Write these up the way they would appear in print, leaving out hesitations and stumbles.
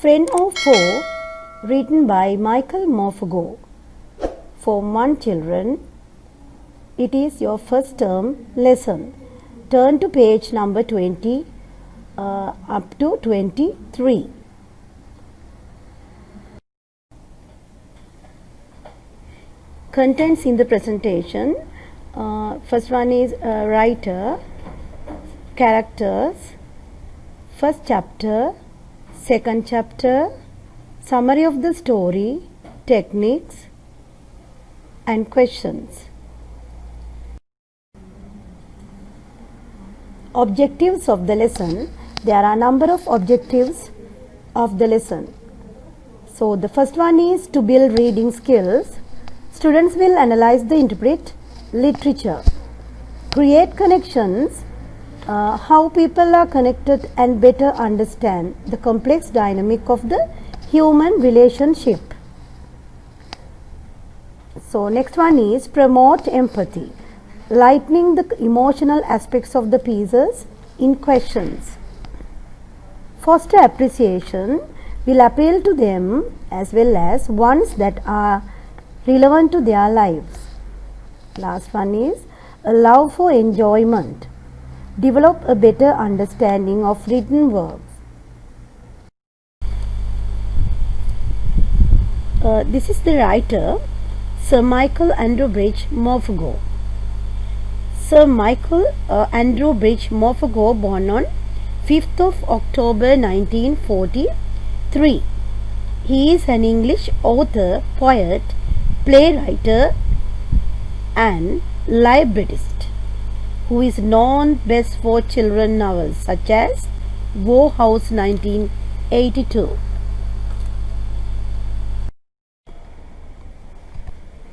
Friend of Foe, written by Michael Morpurgo. Form 1 children, it is your first term lesson. Turn to page number 20 up to 23. Contents in the presentation. First one is writer, characters, first chapter, second chapter, summary of the story, techniques and questions. Objectives of the lesson. There are a number of objectives of the lesson. So the first one is to build reading skills. Students will analyze the interpret literature, create connections, how people are connected and better understand the complex dynamic of the human relationship. So next one is promote empathy, lightening the emotional aspects of the pieces in questions. Foster appreciation, will appeal to them as well as ones that are relevant to their lives. Last one is a love for enjoyment, develop a better understanding of written works. This is the writer, Sir Michael Andrew Bridge Morpurgo. Sir Michael Andrew Bridge Morpurgo, born on 5th of October 1943. He is an English author, poet, playwright and librettist who is known best for children novels such as War House 1982.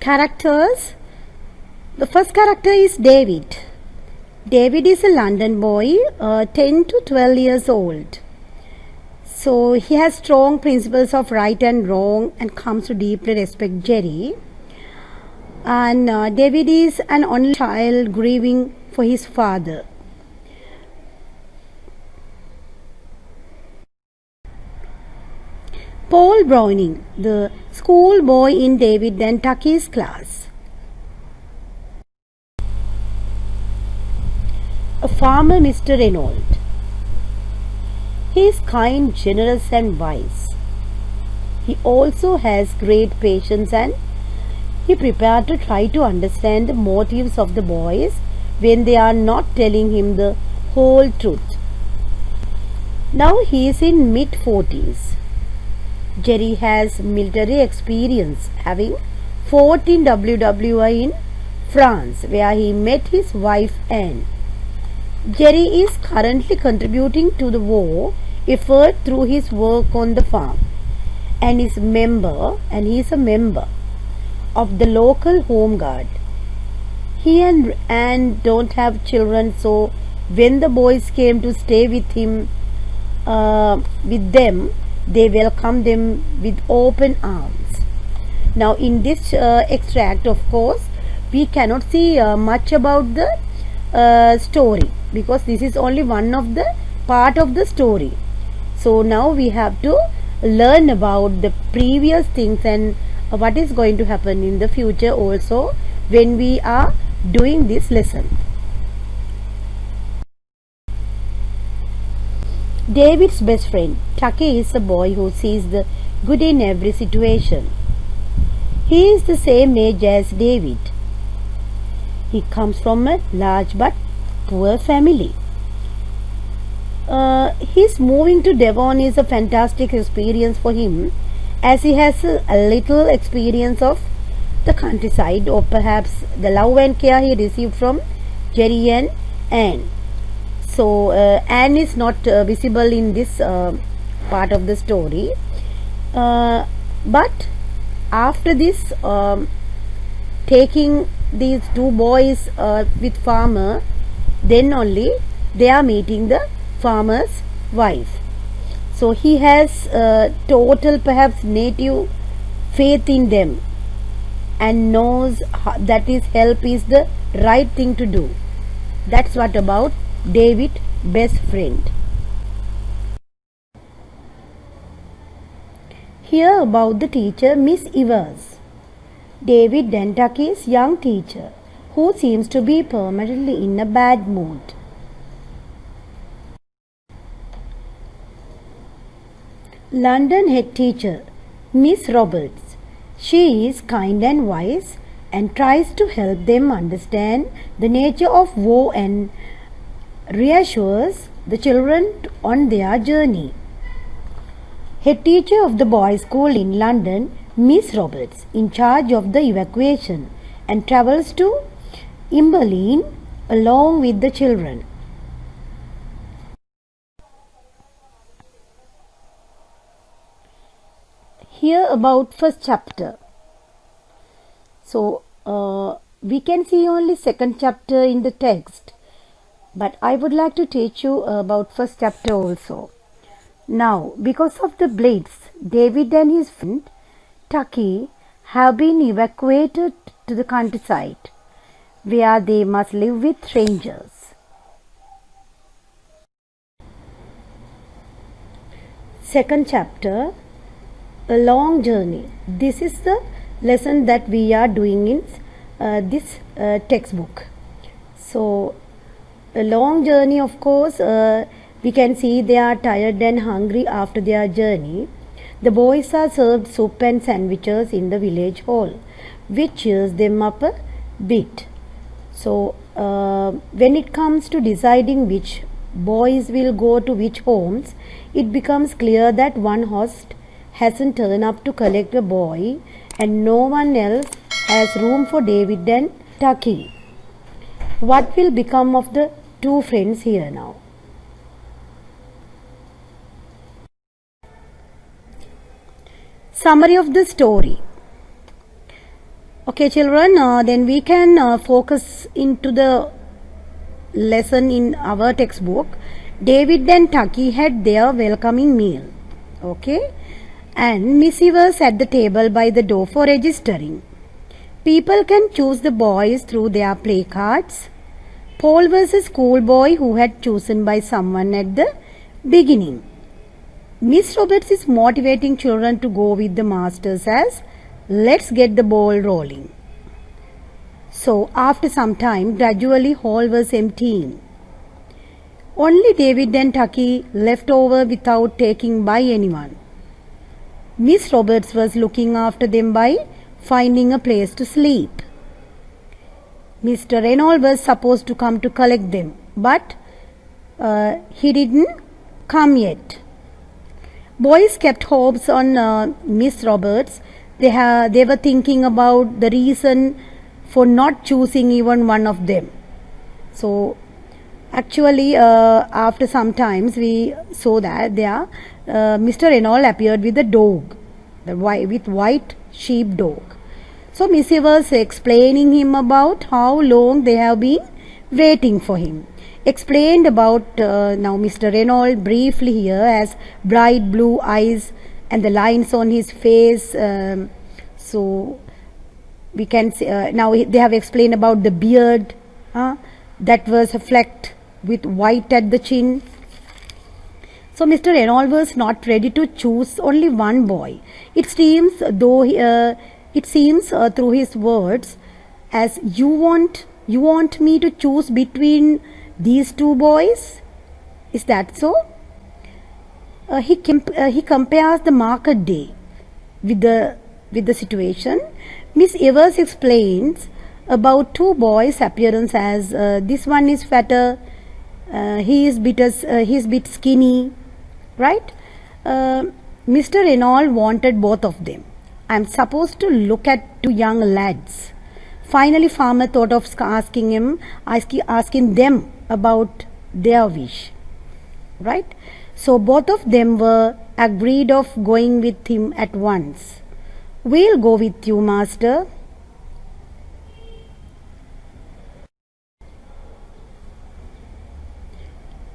Characters. The first character is David. David is a London boy, 10 to 12 years old. So he has strong principles of right and wrong and comes to deeply respect Jerry. And David is an only child grieving for his father. Paul Browning, the schoolboy in David and Tucky's class. A farmer, Mr. Reynolds. He is kind, generous and wise. He also has great patience and he prepared to try to understand the motives of the boys when they are not telling him the whole truth. Now he is in mid-40s. Jerry has military experience, having fought in WWI in France, where he met his wife Anne. Jerry is currently contributing to the war effort through his work on the farm and he is a member of the local home guard. He and Anne don't have children, so when the boys came to stay with them, they welcomed them with open arms. Now in this extract, of course, we cannot see much about the story because this is only one of the part of the story. So now we have to learn about the previous things and what is going to happen in the future also when we are doing this lesson. David's best friend. Tucky is a boy who sees the good in every situation. He is the same age as David. He comes from a large but poor family. His moving to Devon is a fantastic experience for him as he has a little experience of the countryside or perhaps the love and care he received from Jerry and Anne. So Anne is not visible in this part of the story. But after this, taking these two boys with farmer, then only they are meeting the farmer's wife. So he has total perhaps native faith in them and knows that his help is the right thing to do. That's what about David, best friend. Hear about the teacher Miss Evers, David Dentucky's young teacher, who seems to be permanently in a bad mood. London head teacher Miss Roberts. She is kind and wise and tries to help them understand the nature of war and reassures the children on their journey. Head teacher of the boys' school in London, Miss Roberts, in charge of the evacuation and travels to Imberlin along with the children. Here about first chapter. So we can see only second chapter in the text, but I would like to teach you about first chapter also. Now, because of the Blitz, David and his friend Tucky have been evacuated to the countryside, where they must live with strangers. Second chapter, a long journey. This is the lesson that we are doing in this textbook. So, a long journey, of course, we can see they are tired and hungry after their journey. The boys are served soup and sandwiches in the village hall, which cheers them up a bit. So, when it comes to deciding which boys will go to which homes, it becomes clear that one host hasn't turned up to collect a boy and no one else has room for David and Tucky. What will become of the two friends here now? Summary of the story. Okay, children, then we can focus into the lesson in our textbook. David and Tucky had their welcoming meal. Okay, and Miss Evers at the table by the door for registering. People can choose the boys through their play cards. Paul was a schoolboy who had chosen by someone at the beginning. Miss Roberts is motivating children to go with the masters as let's get the ball rolling. So after some time, gradually hall was emptying. Only David and Tucky left over without taking by anyone. Miss Roberts was looking after them by finding a place to sleep. Mr. Reynolds was supposed to come to collect them, but he didn't come yet. Boys kept hopes on Miss Roberts. They were thinking about the reason for not choosing even one of them. So actually after some times we saw that there Mr. Reynolds appeared with a dog, with white sheep dog. So Miss Evers explaining him about how long they have been waiting for him. Explained about now Mr. Reynolds briefly here has bright blue eyes and the lines on his face. So we can see, now they have explained about the beard that was flecked with white at the chin. So Mr. Reynolds was not ready to choose only one boy. It seems through his words as you want me to choose between these two boys. Is that so? He compares the market day with the situation. Miss Evers explains about two boys' appearance as this one is fatter, he is bit skinny, right? Mr. Reynolds wanted both of them. I am supposed to look at two young lads. Finally, farmer thought of asking them about their wish, right? So both of them were agreed of going with him at once. We'll go with you, master.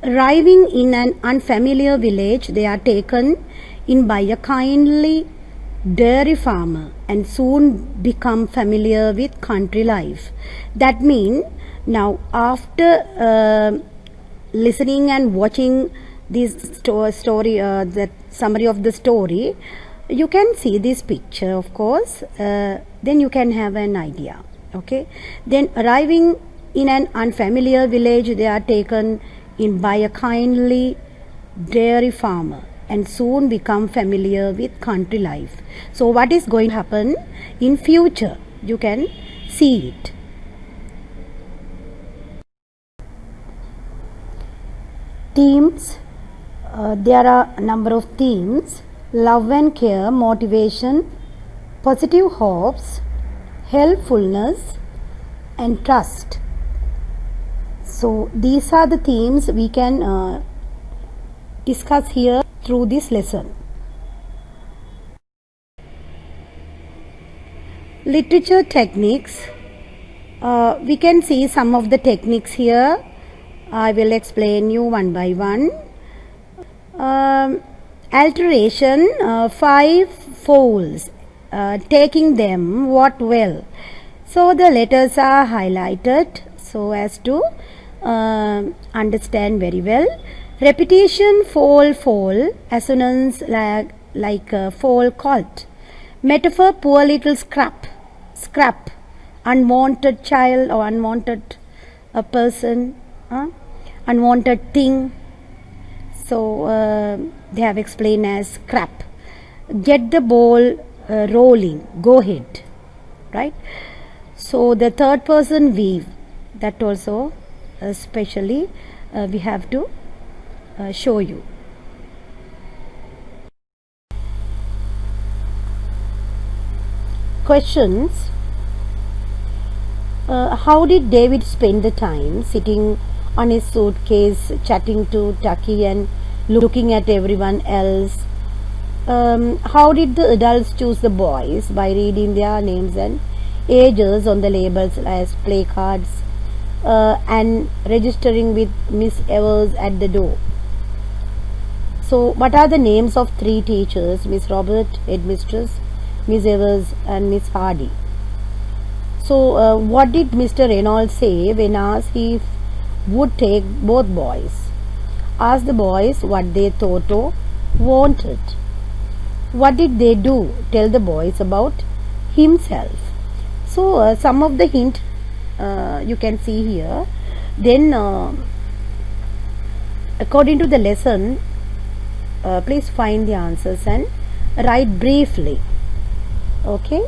Arriving in an unfamiliar village, they are taken in by a kindly dairy farmer and soon become familiar with country life. That means now after listening and watching this story, that summary of the story, You can see this picture, of course, then you can have an idea. Okay, then arriving in an unfamiliar village, they are taken in by a kindly dairy farmer and soon become familiar with country life. So what is going to happen in future, you can see it. Themes, there are a number of themes: love and care, motivation, positive hopes, helpfulness, and trust. So these are the themes we can discuss here through this lesson. Literature techniques, we can see some of the techniques here. I will explain you one by one. Alteration, 5 folds, taking them what well. So the letters are highlighted so as to understand very well. Repetition, fall, assonance like fall caught. Metaphor, poor little scrap, unwanted child or unwanted person, unwanted thing. So they have explained as scrap. Get the ball rolling, go ahead, right? So the third person weave, that also especially we have to show you. Questions. How did David spend the time? Sitting on his suitcase, chatting to Tucky and looking at everyone else. How did the adults choose the boys? By reading their names and ages on the labels as placards and registering with Miss Evers at the door. So what are the names of 3 teachers? Miss Robert, headmistress, Miss Evers and Miss Hardy. So what did Mr. Reynolds say when asked if would take both boys? Ask the boys what they thought or wanted. What did they do? Tell the boys about himself. So some of the hint you can see here. Then according to the lesson, please find the answers and write briefly. Okay.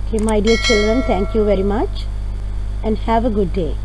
Okay, my dear children, thank you very much and have a good day.